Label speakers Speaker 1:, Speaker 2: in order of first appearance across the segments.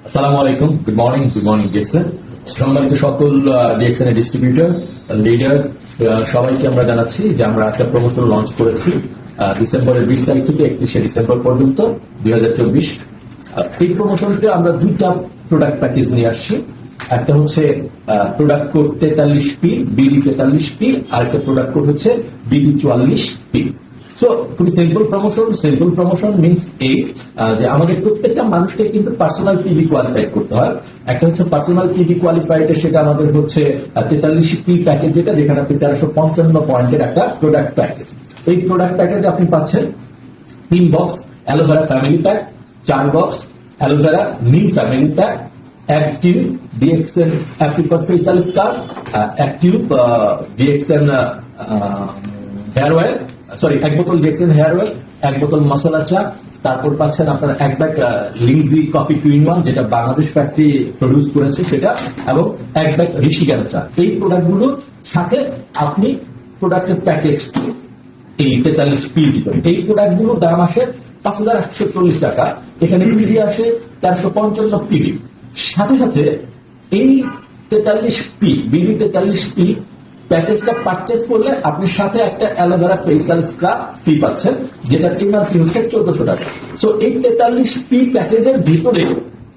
Speaker 1: আসসালামু আলাইকুম, good morning DXN. সম্মানিত সকল ডিএক্সএন এর ডিস্ট্রিবিউটর, লিডার সবাইকে আমরা জানাচ্ছি যে আমরা একটা প্রমোশন লঞ্চ করেছি ডিসেম্বরের 20 তারিখ থেকে 31শে ডিসেম্বর পর্যন্ত 2024। এই প্রমোশনটা আমরা দুইটা প্রোডাক্ট প্যাকেজ নিয়ে আসছি। একটা হচ্ছে product code 43P, BD 43P, আর একটা প্রোডাক্ট কোড হচ্ছে বিডি 44P। সো খুবই সিম্পল প্রমোশন মিনস এই যে আমাদের প্রত্যেকটা মানুষকে কিন্তু পার্সোনাল পিভি কোয়ালিফাইড করতে হয়। একটা হচ্ছে পার্সোনাল পিভি কোয়ালিফাইড, সেটা আমাদের হচ্ছে 43P প্যাকেজ, যেখানে আপনি 1355 পয়েন্টের একটা প্রোডাক্ট প্যাকেজ। এই প্রোডাক্ট প্যাকেজে আপনি পাচ্ছেন 3 box aloe vera family pack, 4 box aloe vera neem family pack, 1 tube DXN apricot facial scar, 1 tube DXN hair oil, 1 বোতল ডিএক্সএন হেয়ার অয়েল, 1 বোতল মশলা চা, তারপর পাচ্ছেন আপনার 1 ব্যাগ লিংজি কফি 2-in-1 যেটা বাংলাদেশ ফ্যাক্টরি প্রডিউস করেছে সেটা, এবং 1 ব্যাগ ঋষি জ্ঞান চা। এই প্রোডাক্টগুলোর সাথে আপনি প্রোডাক্টের প্যাকেজ এই 43P ভিতরে এই প্রোডাক্টগুলোর দাম আসে 5,840 টাকা। এখানে পিভি আসে 1355 পিভি। সাথে সাথে এই 43P বিডি 43P প্যাকেজটা পারচেস করলে আপনি সাথে একটা অ্যালোভেরা ফেসিয়াল স্ক্রাব ফ্রি পাচ্ছেন, যেটা এমআরপি হচ্ছে 1400 টাকা। সো এই 43P প্যাকেজের ভিতরে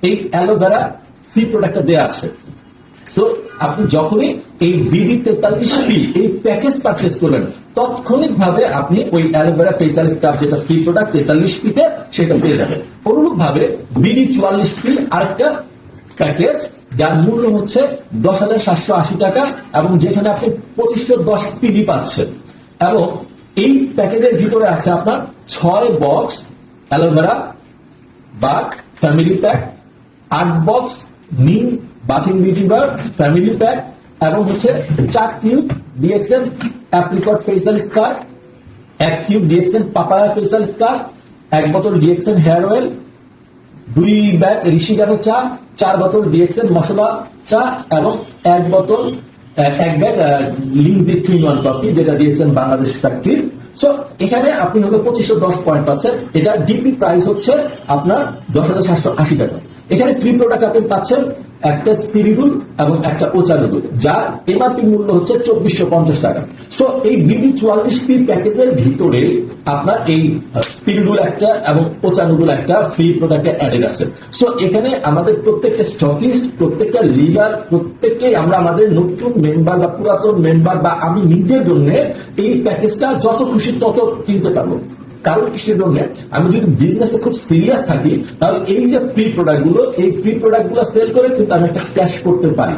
Speaker 1: এই অ্যালোভেরা ফ্রি প্রোডাক্টটা দেওয়া আছে। সো আপনি যখনই এই বিডি 43P এই প্যাকেজ পারচেস করবেন তৎক্ষণিক ভাবে আপনি ওই অ্যালোভেরা ফেসিয়াল স্ক্রাব যেটা ফ্রি প্রোডাক্ট 43P তে সেটা পেয়ে যাবেন। অনুরূপ ভাবে বিডি 44P আরেকটা প্যাকেজ যার মূল্য হচ্ছে 10,780 টাকা, এবং যেখানে আপনি 2510 পিভি পাচ্ছেন, এবং এই প্যাকেজের ভিতরে আছে আপনার 6 বক্স অ্যালোভেরা বা ফ্যামিলি প্যাক, 8 বক্স নিম বাথিং বিউটি বার ফ্যামিলি প্যাক, এবং হচ্ছে 4 tube DXN apricot facial scar, 1 tube DXN papaya facial scar, 1 বোতল ডিএক্সএন হেয়ার অয়েল, 2 ব্যাগ ঋষি জ্ঞান চা, 4 বোতল ডিএক্সএন মশলা চা, এবং 1 ব্যাগ লিংজি 2-in-1 কফি যেটা ডিএক্সএন বাংলাদেশ ফ্যাক্টরি। সো এখানে আপনি হলো 2510 পয়েন্ট পাচ্ছেন। এটা ডিপি প্রাইস হচ্ছে আপনার 10,780 টাকা। এখানে ফ্রি প্রোডাক্ট আপনি পাচ্ছেন একটা স্পিরিডুল এবং একটা ওচা নুডুল, যার এমআরপি মূল্য হচ্ছে 2450 টাকা। সো এই বিডি 44P প্যাকেজের ভিতরে আপনার এই স্পিরিডুল একটা এবং ওচা নুডুল একটা ফ্রি প্রোডাক্ট অ্যাডেড আছে। সো এখানে আমাদের প্রত্যেকটা স্টকিস্ট, প্রত্যেকটা লিডার, প্রত্যেককেই আমরা আমাদের নতুন মেম্বার বা পুরাতন মেম্বার বা আমি নিজের জন্য এই প্যাকেজটা যত খুশি তত কিনতে পারবো। কারণ কিসের জন্য? আমি যদি বিজনেসে খুব সিরিয়াস থাকি তাহলে এই যে ফ্রি প্রোডাক্টগুলো, এই ফ্রি প্রোডাক্টগুলো সেল করে কিন্তু আমি একটা ক্যাশ করতে পারি,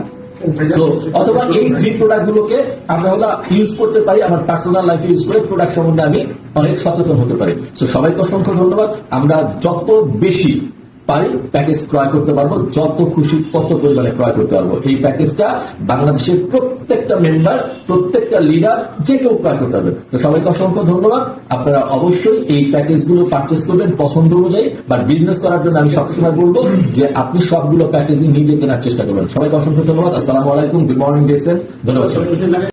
Speaker 1: অথবা এই ফ্রি প্রোডাক্টগুলোকে আমরা হলো ইউজ করতে পারি আমার পার্সোনাল লাইফে ইউজ করে প্রোডাক্ট সম্বন্ধে আমি অনেক সচেতন হতে পারি। সো সবাইকে অসংখ্য ধন্যবাদ। আমরা যত বেশি পারি প্যাকেজ ক্রয় করতে পারবো, যত খুশি তত পরিমাণে ক্রয় করতে পারবো। এই প্যাকেজটা বাংলাদেশের প্রত্যেকটা মেম্বার, প্রত্যেকটা লিডার যে কেউ ক্রয় করতে পারবে। তো সবাইকে অসংখ্য ধন্যবাদ। আপনারা অবশ্যই এই প্যাকেজগুলো পারচেস করবেন পছন্দ অনুযায়ী, বাট বিজনেস করার জন্য আমি সবসময় বলবো যে আপনি সবগুলো প্যাকেজই নিজে কেনার চেষ্টা করবেন। সবাইকে অসংখ্য ধন্যবাদ। আসসালামু আলাইকুম, গুড মর্নিং ডিএক্সএন। ধন্যবাদ সবাই।